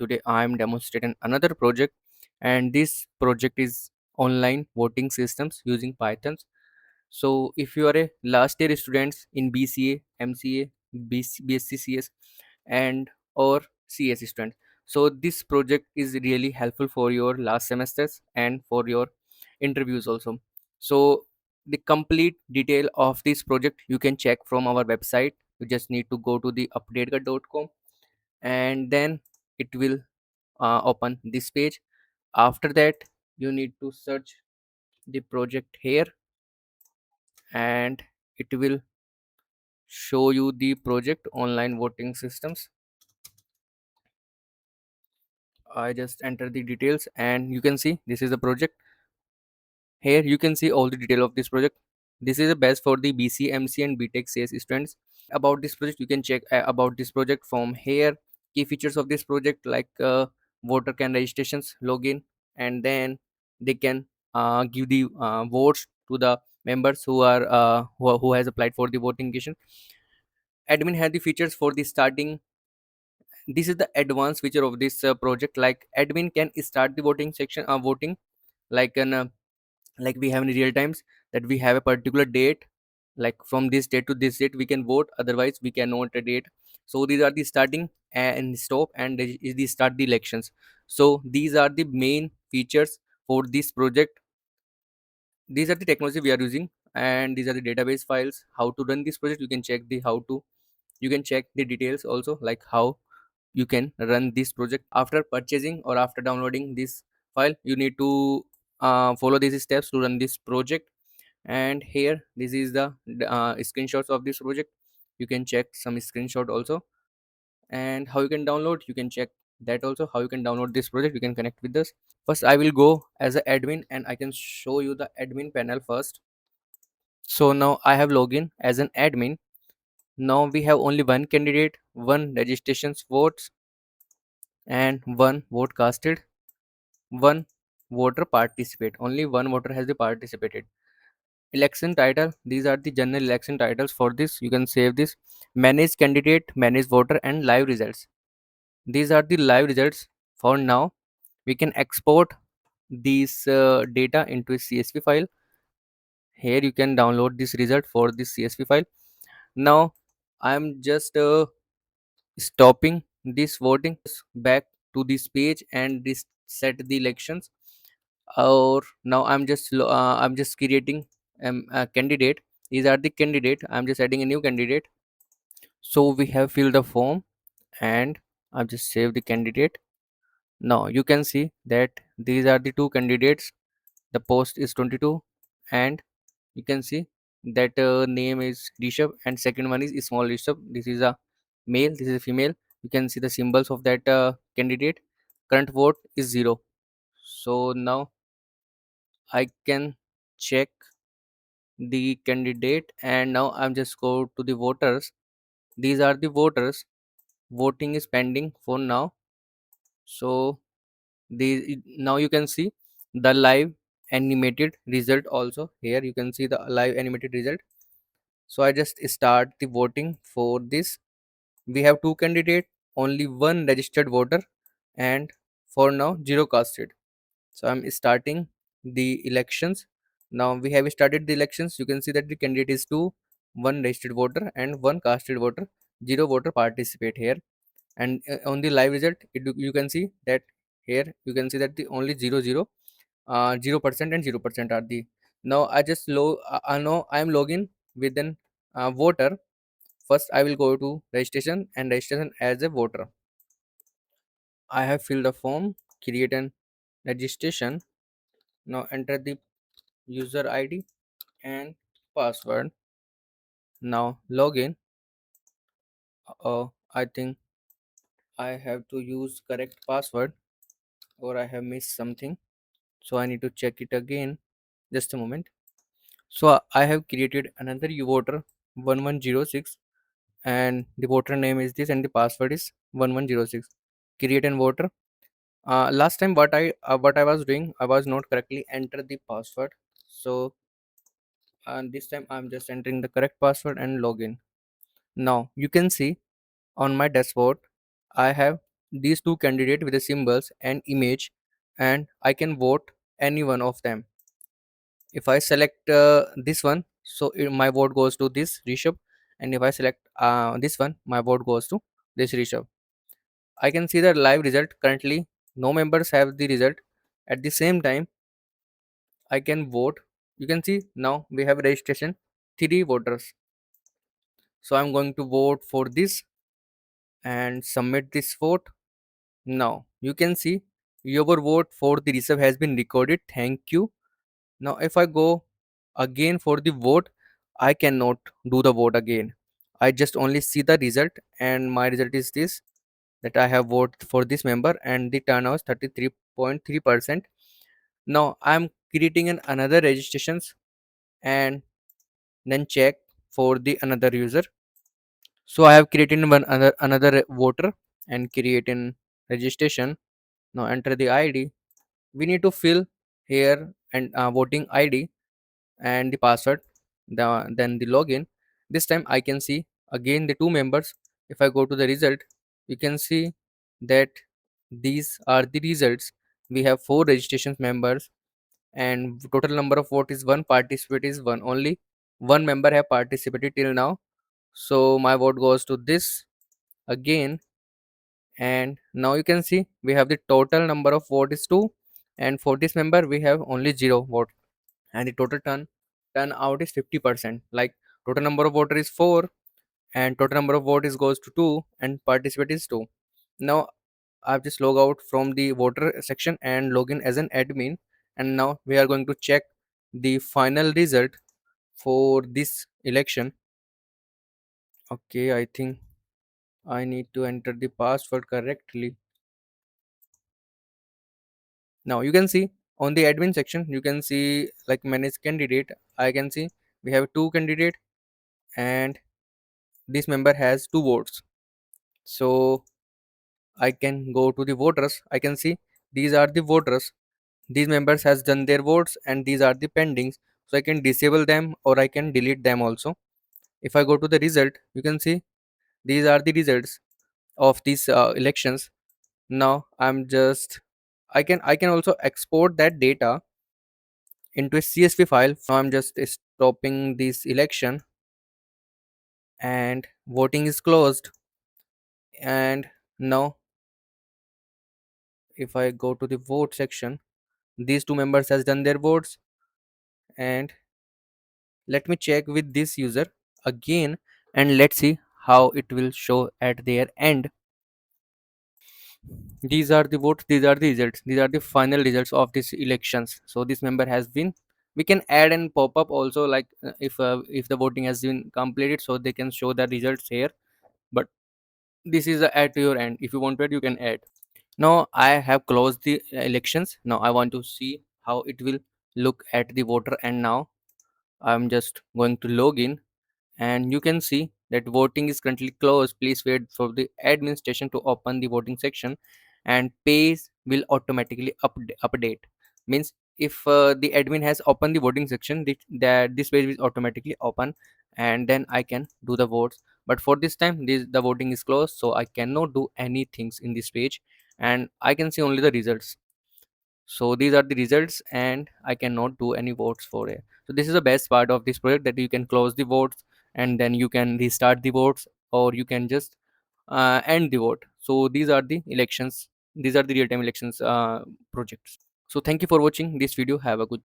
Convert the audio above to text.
Today I am demonstrating another project, and this project is online voting systems using Python. So if you are a last year students in BCA, MCA, BSc CS, and or CS student, so this project is really helpful for your last semesters and for your interviews also. So the complete detail of this project you can check from our website. You just need to go to the updategadh.com, and then it will open this page. After that, you need to search the project here, and it will show you the project online voting systems. I just enter the details, and you can see this is the project. Here you can see all the detail of this project. This is the best for the BC, MC, and B.Tech CS students. About this project, you can check about this project from here. Key features of this project, like voter can registrations login, and then they can give the votes to the members who has applied for the voting question. Admin has the features for the starting. This is the advanced feature of this project, like admin can start the voting section voting, like an like we have in real times, that we have a particular date, like from this date to this date we can vote, otherwise we cannot a date. So these are the starting and stop, and is the start the elections. So these are the main features for this project. These are the technology we are using, and these are the database files. How to run this project, you can check the how to, you can check the details also, like how you can run this project. After purchasing or after downloading this file, you need to follow these steps to run this project. And here this is the screenshots of this project. You can check some screenshot also, and how you can download, you can check that also. How you can download this project, you can connect with us. First I will go as an admin, and I can show you the admin panel first. So now I have login as an admin. Now we have only one candidate, one registrations votes, and one vote casted, one voter participate. Only one voter has the participated. Election title, these are the general election titles. For this you can save this. Manage candidate, manage voter, and live results. These are the live results. For now we can export these data into a CSV file. Here you can download this result for this CSV file. Now I am just stopping this voting back to this page, and this set the elections. Or now I'm just creating a candidate. These are the candidate, I'm just adding a new candidate. So we have filled the form, and I've just saved the candidate. Now you can see that these are the two candidates. The post is 22, and you can see that name is Rishabh, and second one is small Rishabh. This is a male, this is a female. You can see the symbols of that candidate. Current vote is 0. So now I can check the candidate, and now I'm just go to the voters. These are the voters. Voting is pending for now. So the now you can see the live animated result also. Here you can see the live animated result. So I just start the voting for this. We have two candidate, only one registered voter, and for now zero casted. So I'm starting the elections. Now we have started the elections. You can see that the candidate is two, one registered voter and one casted voter. Zero voter participate here. And on the live result, you can see that here you can see that the only 0% and 0% are the. Now I just now I am login with an voter. First I will go to registration, and registration as a voter. I have filled the form, create an registration. Now enter the user ID and password. Now login. I think I have to use correct password, or I have missed something. So I need to check it again. Just a moment. So I have created another voter 1106, and the voter name is this, and the password is 1106. Create an voter. Last time what I was doing, I was not correctly enter the password. So and this time I'm just entering the correct password and login. Now you can see on my dashboard I have these two candidates with the symbols and image, and I can vote any one of them. If I select this one, so my vote goes to this Rishabh, and if I select this one, my vote goes to this Rishabh. I can see the live result. Currently no members have the result. At the same time, I can vote. You can see now we have registration 3 voters. So I'm going to vote for this and submit this vote. Now you can see your vote for the Rishabh has been recorded. Thank you. Now if I go again for the vote, I cannot do the vote again. I just only see the result, and my result is this, that I have voted for this member and the turnout is 33.3%. Now I'm creating another registrations and then check for the another user. So I have created another voter and creating registration. Now enter the ID. We need to fill here and voting ID and the password, then the login. This time I can see again the two members. If I go to the result, you can see that these are the results. We have 4 registrations members, and total number of vote is 1, participate is 1 only. One member have participated till now, so my vote goes to this again. And now you can see we have the total number of vote is 2, and for this member we have only 0 vote, and the total turnout is 50%. Like total number of voter is 4, and total number of vote is goes to 2, and participate is 2. Now I've just log out from the voter section and log in as an admin, and now we are going to check the final result for this election. Okay, I think I need to enter the password correctly. Now you can see on the admin section, you can see like manage candidate. I can see we have 2 candidate, and this member has 2 votes. So I can go to the voters. I can see these are the voters. These members has done their votes, and these are the pendings. So I can disable them or I can delete them also. If I go to the result, you can see these are the results of these elections. Now I can also export that data into a CSV file. Now I'm just stopping this election, and voting is closed. And now if I go to the vote section, these two members has done their votes. And let me check with this user again, and let's see how it will show at their end. These are the votes, these are the results, these are the final results of these elections. So this member has been, we can add and pop up also, like if the voting has been completed, so they can show the results here. But this is at your end. If you want to add, you can add. Now I have closed the elections. Now I want to see how it will look at the voter, and now I'm just going to log in, and you can see that voting is currently closed. Please wait for the administration to open the voting section, and page will automatically update. Means if the admin has opened the voting section, that this page will automatically open, and then I can do the votes. But for this time, the voting is closed, so I cannot do any things in this page, and I can see only the results. So these are the results, and I cannot do any votes for it. So this is the best part of this project, that you can close the votes, and then you can restart the votes, or you can just end the vote. So these are the elections, these are the real-time elections projects. So thank you for watching this video. Have a good